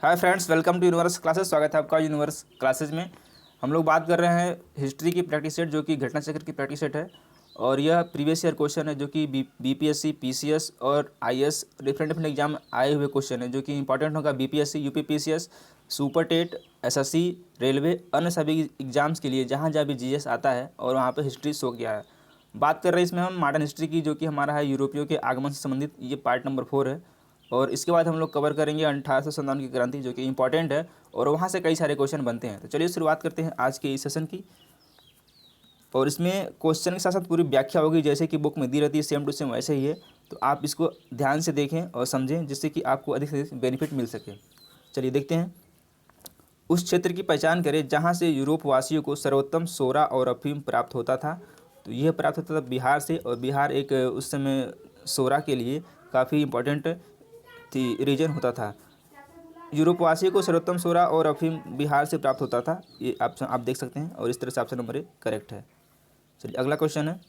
Hi friends, welcome to Universe Classes. स्वागत है आपका यूनिवर्स क्लासेस में। हम लोग बात कर रहे हैं हिस्ट्री की प्रैक्टिस सेट, जो कि घटना चक्र की प्रैक्टिस सेट है। और यह प्रीवियस ईयर क्वेश्चन है, जो कि बीपीएससी, पीसीएस और आईएएस डिफरेंट डिफरेंट एग्जाम आए हुए क्वेश्चन है, जो कि इंपॉर्टेंट होगा BPSC, UPPCS, super TET, SSC, railway, अन्य सभी एग्जाम्स के लिए जहाँ जहाँ भी जीएस आता है और वहाँ पर हिस्ट्री शो किया है। बात कर रहे हैं इसमें हम मॉडर्न हिस्ट्री की, जो कि हमारा है यूरोपियों के आगमन से संबंधित। ये पार्ट नंबर 4 है। और इसके बाद हम लोग कवर करेंगे 1857 की क्रांति, जो कि इंपॉर्टेंट है और वहाँ से कई सारे क्वेश्चन बनते हैं। तो चलिए शुरुआत करते हैं आज के इस सेशन की। और इसमें क्वेश्चन के साथ साथ पूरी व्याख्या होगी, जैसे कि बुक में दी रहती है, सेम टू सेम वैसे ही है। तो आप इसको ध्यान से देखें और समझें, जिससे कि आपको अधिक से अधिक बेनिफिट मिल सके। चलिए देखते हैं। उस क्षेत्र की पहचान करें जहाँ से यूरोप वासियों को सर्वोत्तम सोरा और अफीम प्राप्त होता था। तो यह प्राप्त होता था बिहार से, और बिहार एक उस समय सोरा के लिए काफ़ी इम्पोर्टेंट रीजन होता था। यूरोपवासियों को सर्वोत्तम सोरा और अफीम बिहार से प्राप्त होता था। ये ऑप्शन आप देख सकते हैं, और इस तरह से ऑप्शन नंबर 1 करेक्ट है। चलिए अगला क्वेश्चन है,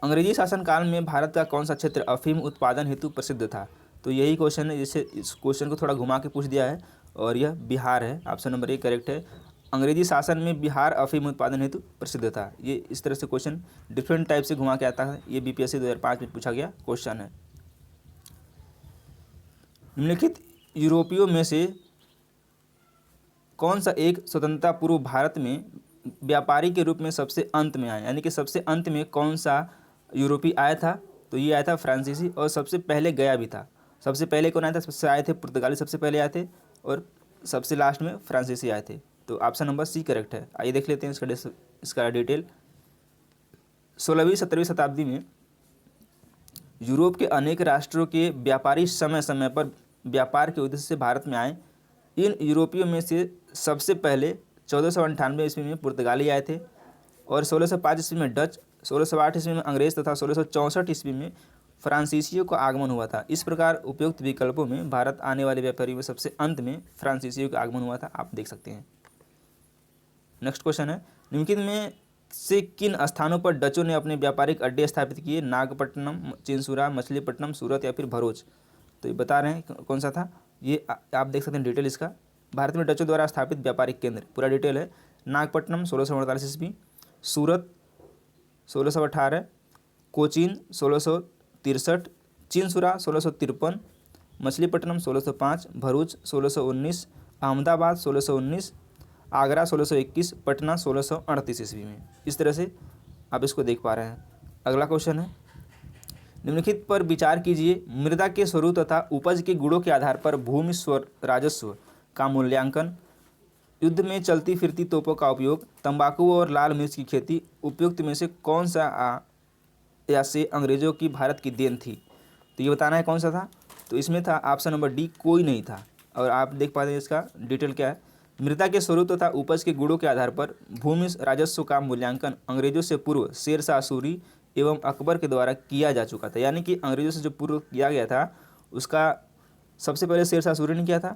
अंग्रेजी शासनकाल में भारत का कौन सा क्षेत्र अफीम उत्पादन हेतु प्रसिद्ध था। तो यही क्वेश्चन है, जिससे इस क्वेश्चन को थोड़ा घुमा के पूछ दिया है, और यह बिहार है। ऑप्शन नंबर 1 करेक्ट है। अंग्रेजी शासन में बिहार अफीम उत्पादन हेतु प्रसिद्ध था। ये इस तरह से क्वेश्चन डिफरेंट टाइप से घुमा के आता है। ये बीपीएससी 2005 में पूछा गया क्वेश्चन है। निम्नलिखित यूरोपियों में से कौन सा एक स्वतंत्रता पूर्व भारत में व्यापारी के रूप में सबसे अंत में आया, यानी कि सबसे अंत में कौन सा यूरोपी आया था। तो ये आया था फ्रांसीसी, और सबसे पहले गया भी था। सबसे पहले कौन आया था? सबसे आए थे पुर्तगाली, सबसे पहले आए थे, और सबसे लास्ट में फ्रांसीसी आए थे। तो ऑप्शन नंबर सी करेक्ट है। आइए देख लेते हैं इसका डिटेल। 16वीं-17वीं शताब्दी में यूरोप के अनेक राष्ट्रों के व्यापारी समय समय पर व्यापार के उद्देश्य से भारत में आए। इन यूरोपियों में से सबसे पहले 1498 ईस्वी में पुर्तगाली आए थे, और 1605 ईस्वी में डच, 1608 ईस्वी में अंग्रेज तथा 1664 ईस्वी में फ्रांसीसियों का आगमन हुआ था। इस प्रकार उपयुक्त विकल्पों में भारत आने वाले व्यापारियों में सबसे अंत में फ्रांसीसियों का आगमन हुआ था। आप देख सकते हैं। नेक्स्ट क्वेश्चन है, निम्नलिखित में से किन स्थानों पर डचों ने अपने व्यापारिक अड्डे स्थापित किए? नागपट्टनम, चिंसुरा, मछलीपट्टनम, सूरत या फिर भरूच। तो ये बता रहे हैं कौन सा था। ये आप देख सकते हैं डिटेल इसका। भारत में डचों द्वारा स्थापित व्यापारिक केंद्र पूरा डिटेल है। नागपट्टनम 1648 ईस्वी, सूरत 1618, कोचीन 1663, चिंसुरा 1653, मछलीपट्टनम 1605, भरूच 1619, अहमदाबाद 1619, आगरा 1621, पटना 1638 ईस्वी में। इस तरह से आप इसको देख पा रहे हैं। अगला क्वेश्चन है, निम्नलिखित पर विचार कीजिए। मृदा के स्वरूप तथा उपज के गुणों के आधार पर भूमि राजस्व का मूल्यांकन, युद्ध में चलती फिरती तोपों का उपयोग, तंबाकू और लाल मिर्च की खेती, उपयुक्त में से कौन सा या से अंग्रेजों की भारत की देन थी। तो ये बताना है कौन सा था। तो इसमें था ऑप्शन नंबर डी, कोई नहीं था। और आप देख पाते हैं इसका डिटेल क्या है। मृदा के स्वरूप तथा उपज के गुणों के आधार पर भूमि राजस्व का मूल्यांकन अंग्रेजों से पूर्व शेरशाह सूरी एवं अकबर के द्वारा किया जा चुका था। यानी कि अंग्रेजों से जो पूर्व किया गया था, उसका सबसे पहले शेरशाह सूरी ने किया था,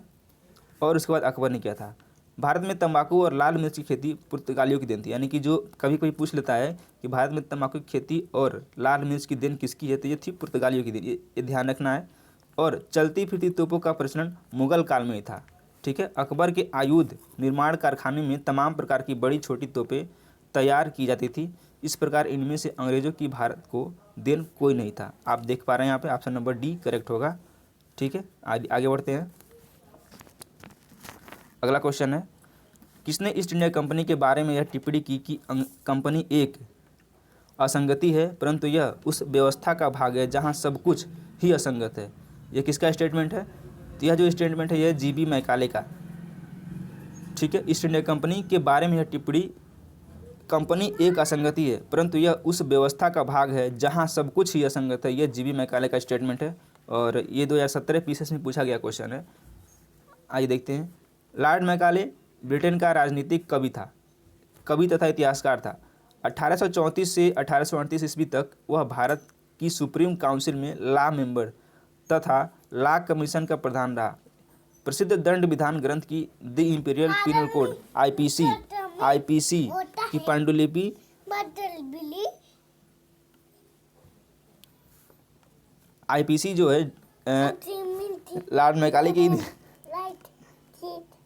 और उसके बाद अकबर ने किया था। भारत में तंबाकू और लाल मिर्च की खेती पुर्तगालियों की देन थी। यानी कि जो कभी कभी पूछ लेता है कि भारत में तंबाकू की खेती और लाल मिर्च की देन किसकी है, तो ये थी पुर्तगालियों की देन। ये ध्यान रखना है। और चलती फिरती तोपों का प्रचलन मुगल काल में ही था। ठीक है। अकबर के आयुध निर्माण कारखाने में तमाम प्रकार की बड़ी छोटी तोपें तैयार की जाती थी। इस प्रकार इनमें से अंग्रेजों की भारत को देन कोई नहीं था। आप देख पा रहे हैं यहाँ पे ऑप्शन नंबर डी करेक्ट होगा। ठीक है, आगे बढ़ते हैं। अगला क्वेश्चन है, किसने ईस्ट इंडिया कंपनी के बारे में यह टिप्पणी की कि कंपनी एक असंगति है, परंतु यह उस व्यवस्था का भाग है जहाँ सब कुछ ही असंगत है। यह किसका स्टेटमेंट है? तो यह जो स्टेटमेंट है, यह जीबी मैकाले का। ठीक है। ईस्ट इंडिया कंपनी के बारे में यह टिप्पणी, कंपनी एक असंगति है परंतु यह उस व्यवस्था का भाग है जहां सब कुछ ही असंगत है। यह जीबी मैकाले का स्टेटमेंट है, और ये 2017 पीसीएस में पूछा गया क्वेश्चन है। आइए देखते हैं। लॉर्ड मैकाले ब्रिटेन का राजनीतिक कवि था, कवि तथा इतिहासकार था। 1834 से 1838 ईस्वी तक वह भारत की सुप्रीम काउंसिल में लॉ मेंबर तथा लॉ कमीशन का प्रधान रहा। प्रसिद्ध दंड विधान ग्रंथ की the imperial penal code IPC की पांडुलिपि आईपीसी जो है लॉर्ड मैकाले की जीत